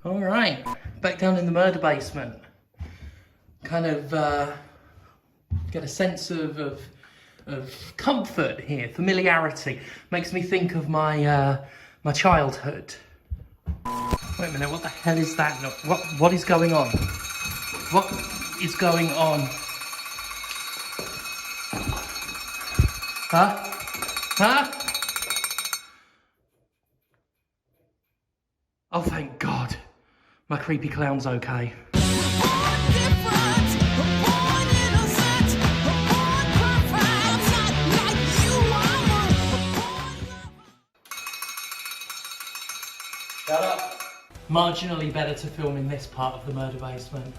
Alright, back down in the murder basement. Kind of get a sense of comfort here, familiarity. Makes me think of my my childhood. Wait a minute, what the hell is that? What is going on? What is going on? Huh? Huh? Oh, thank God. My creepy clown's okay. Shut up. Marginally better to film in this part of the murder basement.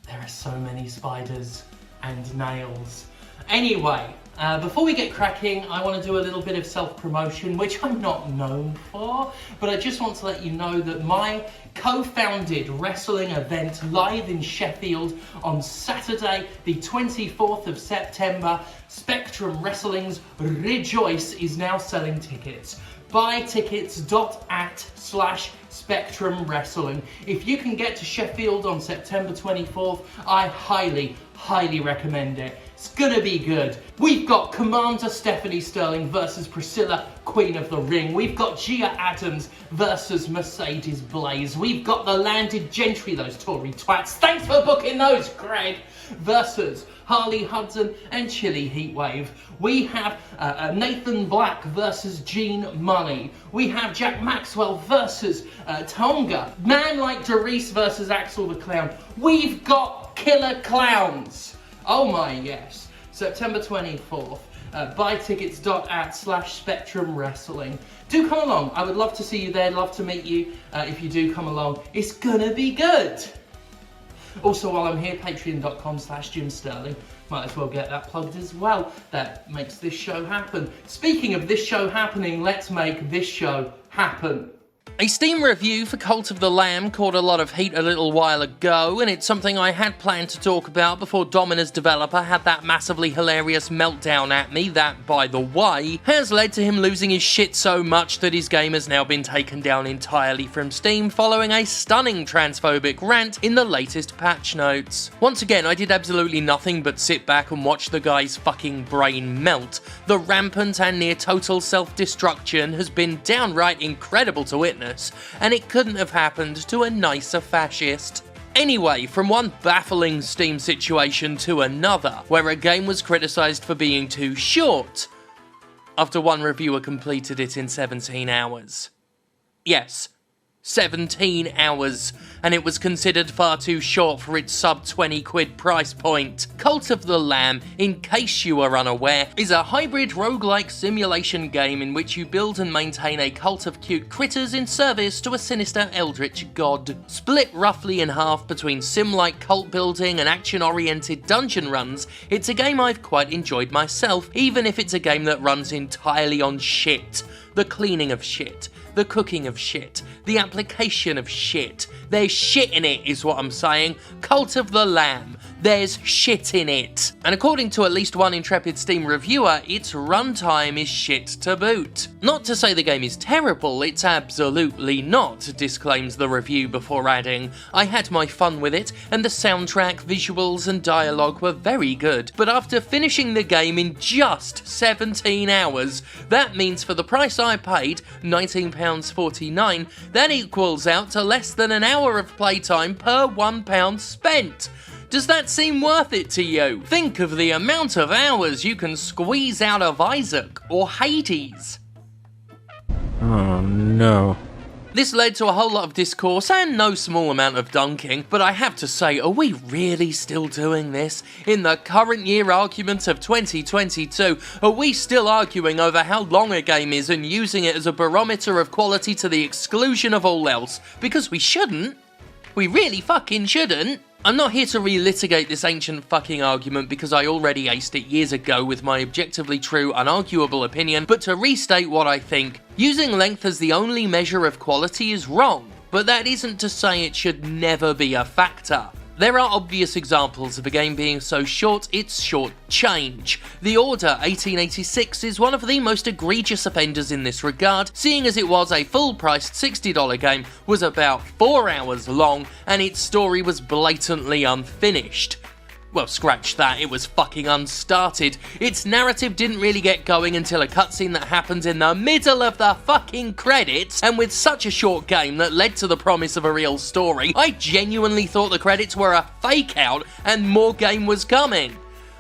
There are so many spiders and nails. Anyway, before we get cracking, I want to do a little bit of self-promotion, which I'm not known for, but I just want to let you know that my co-founded wrestling event live in Sheffield on Saturday, the 24th of September, Spectrum Wrestling's Rejoice is now selling tickets. buytickets.at/Spectrum Wrestling. If you can get to Sheffield on September 24th, I highly recommend it. It's gonna be good. We've got Commander Stephanie Sterling versus Priscilla, Queen of the Ring. We've got Gia Adams versus Mercedes Blaze. We've got the Landed Gentry, those Tory twats. Thanks for booking those, Craig. Versus Harley Hudson and Chili Heatwave. We have Nathan Black versus Gene Money. We have Jack Maxwell versus Tonga. Man Like Doris versus Axel the Clown. We've got killer clowns. Oh my yes. September 24th. Buytickets.at/Spectrum Wrestling. Do come along. I would love to see you there. Love to meet you if you do come along. It's gonna be good. Also, while I'm here, patreon.com/Jim Sterling. Might as well get that plugged as well. That makes this show happen. Speaking of this show happening, let's make this show happen. A Steam review for Cult of the Lamb caught a lot of heat a little while ago, and it's something I had planned to talk about before Domina's developer had that massively hilarious meltdown at me that, by the way, has led to him losing his shit so much that his game has now been taken down entirely from Steam following a stunning transphobic rant in the latest patch notes. Once again, I did absolutely nothing but sit back and watch the guy's fucking brain melt. The rampant and near total self-destruction has been downright incredible to witness, and it couldn't have happened to a nicer fascist. Anyway, from one baffling Steam situation to another, where a game was criticised for being too short, after one reviewer completed it in 17 hours. Yes, 17 hours, and it was considered far too short for its sub 20 quid price point. Cult of the Lamb, in case you are unaware, is a hybrid roguelike simulation game in which you build and maintain a cult of cute critters in service to a sinister eldritch god. Split roughly in half between sim-like cult building and action-oriented dungeon runs, it's a game I've quite enjoyed myself, even if it's a game that runs entirely on shit. The cleaning of shit, the cooking of shit, the application of shit. There's shit in it, is what I'm saying. Cult of the Lamb. There's shit in it. And according to at least one intrepid Steam reviewer, its runtime is shit to boot. Not to say the game is terrible, it's absolutely not, disclaims the review before adding, I had my fun with it, and the soundtrack, visuals and dialogue were very good, but after finishing the game in just 17 hours, that means for the price I paid, £19.49, that equals out to less than an hour of playtime per £1 spent. Does that seem worth it to you? Think of the amount of hours you can squeeze out of Isaac or Hades. Oh no. This led to a whole lot of discourse and no small amount of dunking, but I have to say, are we really still doing this? In the current year argument of 2022, are we still arguing over how long a game is and using it as a barometer of quality to the exclusion of all else? Because we shouldn't. We really fucking shouldn't. I'm not here to relitigate this ancient fucking argument because I already aced it years ago with my objectively true, unarguable opinion, but to restate what I think, using length as the only measure of quality is wrong, but that isn't to say it should never be a factor. There are obvious examples of a game being so short it's short change. The Order 1886 is one of the most egregious offenders in this regard, seeing as it was a full-priced $60 game, was about 4 hours long, and its story was blatantly unfinished. Well, scratch that, it was fucking unstarted. Its narrative didn't really get going until a cutscene that happened in the middle of the fucking credits, and with such a short game that led to the promise of a real story, I genuinely thought the credits were a fake out and more game was coming.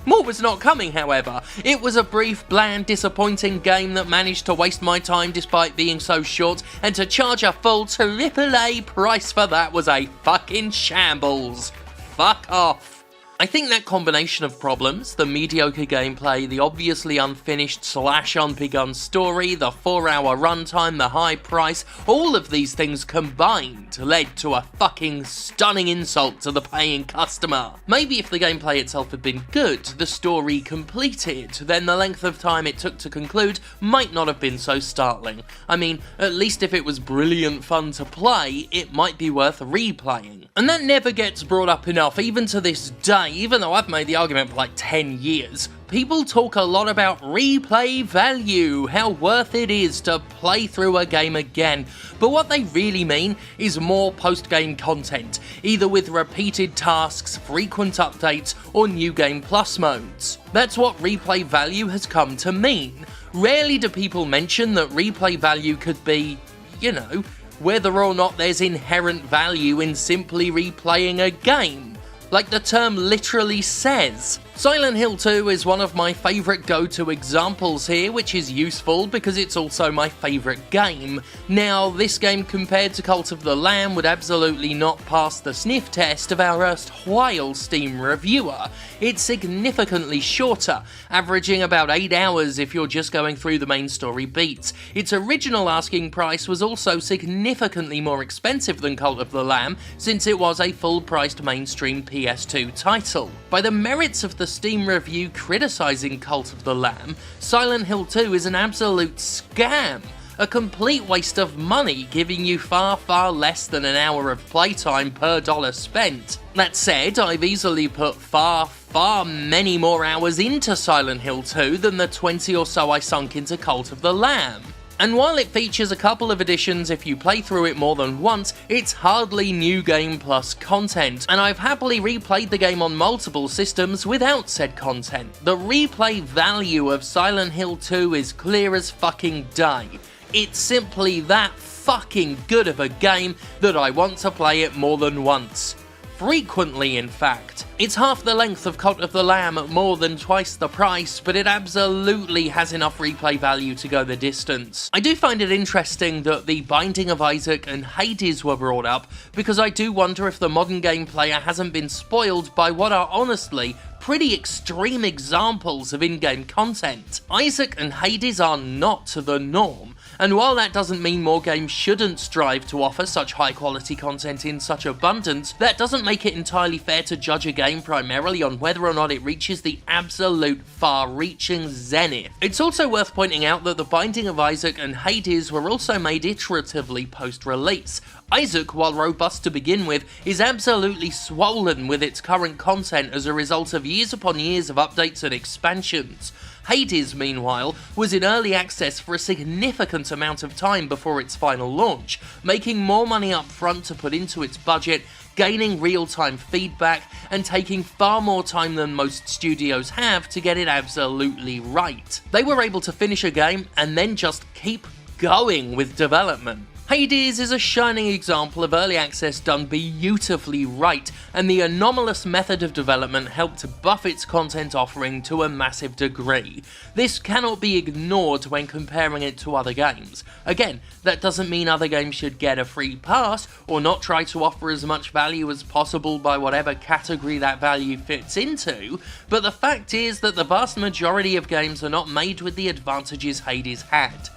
More was not coming, however. It was a brief, bland, disappointing game that managed to waste my time despite being so short, and to charge a full AAA price for that was a fucking shambles. Fuck off. I think that combination of problems, the mediocre gameplay, the obviously unfinished / unbegun story, the 4-hour runtime, the high price, all of these things combined led to a fucking stunning insult to the paying customer. Maybe if the gameplay itself had been good, the story completed, then the length of time it took to conclude might not have been so startling. I mean, at least if it was brilliant fun to play, it might be worth replaying. And that never gets brought up enough, even to this day. Even though I've made the argument for like 10 years, people talk a lot about replay value, how worth it is to play through a game again, but what they really mean is more post-game content, either with repeated tasks, frequent updates, or new game plus modes. That's what replay value has come to mean. Rarely do people mention that replay value could be, you know, whether or not there's inherent value in simply replaying a game. Like the term literally says. Silent Hill 2 is one of my favourite go-to examples here, which is useful because it's also my favourite game. Now, this game compared to Cult of the Lamb would absolutely not pass the sniff test of our erstwhile Steam reviewer. It's significantly shorter, averaging about 8 hours if you're just going through the main story beats. Its original asking price was also significantly more expensive than Cult of the Lamb, since it was a full-priced mainstream PS2 title. By the merits of the Steam review criticising Cult of the Lamb, Silent Hill 2 is an absolute scam. A complete waste of money, giving you far less than an hour of playtime per dollar spent. That said, I've easily put far many more hours into Silent Hill 2 than the 20 or so I sunk into Cult of the Lamb. And while it features a couple of additions if you play through it more than once, it's hardly new game plus content, and I've happily replayed the game on multiple systems without said content. The replay value of Silent Hill 2 is clear as fucking day. It's simply that fucking good of a game that I want to play it more than once. Frequently, in fact. It's half the length of Cult of the Lamb at more than twice the price, but it absolutely has enough replay value to go the distance. I do find it interesting that the Binding of Isaac and Hades were brought up, because I do wonder if the modern game player hasn't been spoiled by what are honestly pretty extreme examples of in-game content. Isaac and Hades are not the norm, and while that doesn't mean more games shouldn't strive to offer such high-quality content in such abundance, that doesn't make it entirely fair to judge a game primarily on whether or not it reaches the absolute far-reaching zenith. It's also worth pointing out that the Binding of Isaac and Hades were also made iteratively post-release. Isaac, while robust to begin with, is absolutely swollen with its current content as a result of years upon years of updates and expansions. Hades, meanwhile, was in early access for a significant amount of time before its final launch, making more money up front to put into its budget, gaining real-time feedback, and taking far more time than most studios have to get it absolutely right. They were able to finish a game and then just keep going with development. Hades is a shining example of early access done beautifully right, and the anomalous method of development helped buff its content offering to a massive degree. This cannot be ignored when comparing it to other games. Again, that doesn't mean other games should get a free pass, or not try to offer as much value as possible by whatever category that value fits into, but the fact is that the vast majority of games are not made with the advantages Hades had.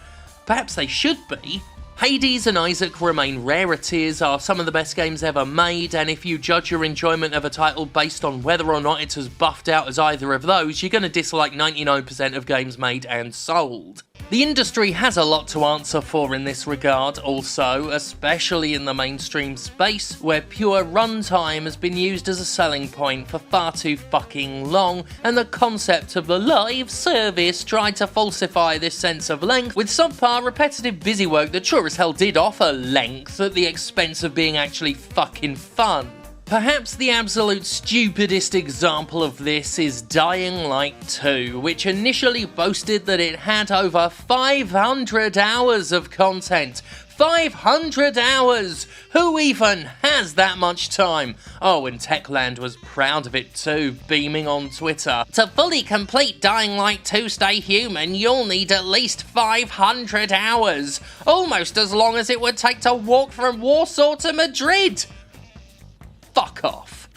Perhaps they should be. Hades and Isaac remain rarities, are some of the best games ever made, and if you judge your enjoyment of a title based on whether or not it's as buffed out as either of those, you're going to dislike 99% of games made and sold. The industry has a lot to answer for in this regard also, especially in the mainstream space, where pure runtime has been used as a selling point for far too fucking long, and the concept of the live service tried to falsify this sense of length with subpar repetitive busywork that sure as hell did offer length at the expense of being actually fucking fun. Perhaps the absolute stupidest example of this is Dying Light 2, which initially boasted that it had over 500 hours of content. 500 hours! Who even has that much time? Oh, and Techland was proud of it too, beaming on Twitter. To fully complete Dying Light 2 Stay Human, you'll need at least 500 hours. Almost as long as it would take to walk from Warsaw to Madrid. Fuck off.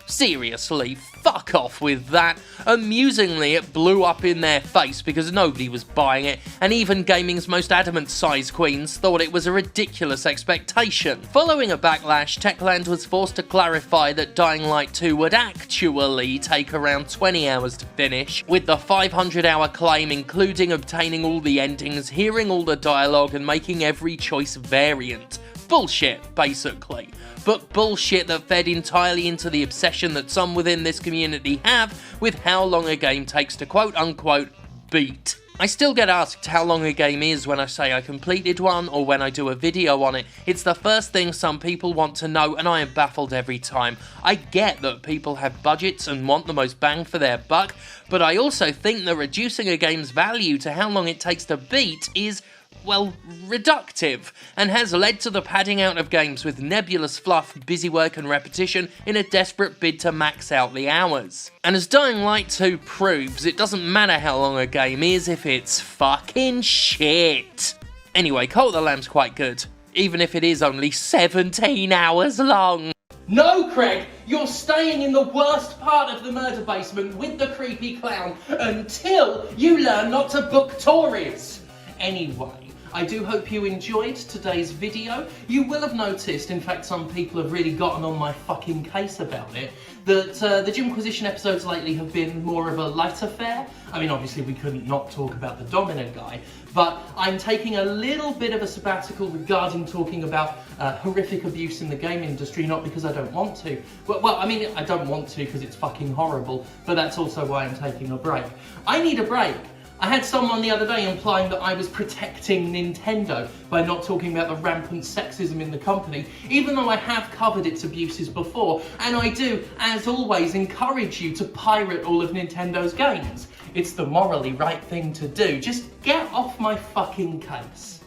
Seriously, fuck off with that. Amusingly, it blew up in their face because nobody was buying it, and even gaming's most adamant size queens thought it was a ridiculous expectation. Following a backlash, Techland was forced to clarify that Dying Light 2 would actually take around 20 hours to finish, with the 500-hour claim including obtaining all the endings, hearing all the dialogue, and making every choice variant. Bullshit, basically. But bullshit that fed entirely into the obsession that some within this community have with how long a game takes to quote-unquote beat. I still get asked how long a game is when I say I completed one or when I do a video on it. It's the first thing some people want to know, and I am baffled every time. I get that people have budgets and want the most bang for their buck, but I also think that reducing a game's value to how long it takes to beat is, well, reductive, and has led to the padding out of games with nebulous fluff, busywork and repetition in a desperate bid to max out the hours. And as Dying Light 2 proves, it doesn't matter how long a game is if it's fucking shit. Anyway, Cult of the Lamb's quite good, even if it is only 17 hours long. No, Craig, you're staying in the worst part of the murder basement with the creepy clown until you learn not to book Tories. Anyway, I do hope you enjoyed today's video. You will have noticed, in fact some people have really gotten on my fucking case about it, that the Jimquisition episodes lately have been more of a light affair. I mean, obviously we couldn't not talk about the Domina guy, but I'm taking a little bit of a sabbatical regarding talking about horrific abuse in the game industry, not because I don't want to. Well, I mean, I don't want to because it's fucking horrible, but that's also why I'm taking a break. I need a break. I had someone the other day implying that I was protecting Nintendo by not talking about the rampant sexism in the company, even though I have covered its abuses before, and I do, as always, encourage you to pirate all of Nintendo's games. It's the morally right thing to do. Just get off my fucking case.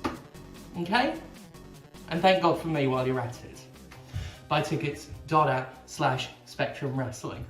Okay? And thank God for me while you're at it. buytickets.at/spectrumwrestling.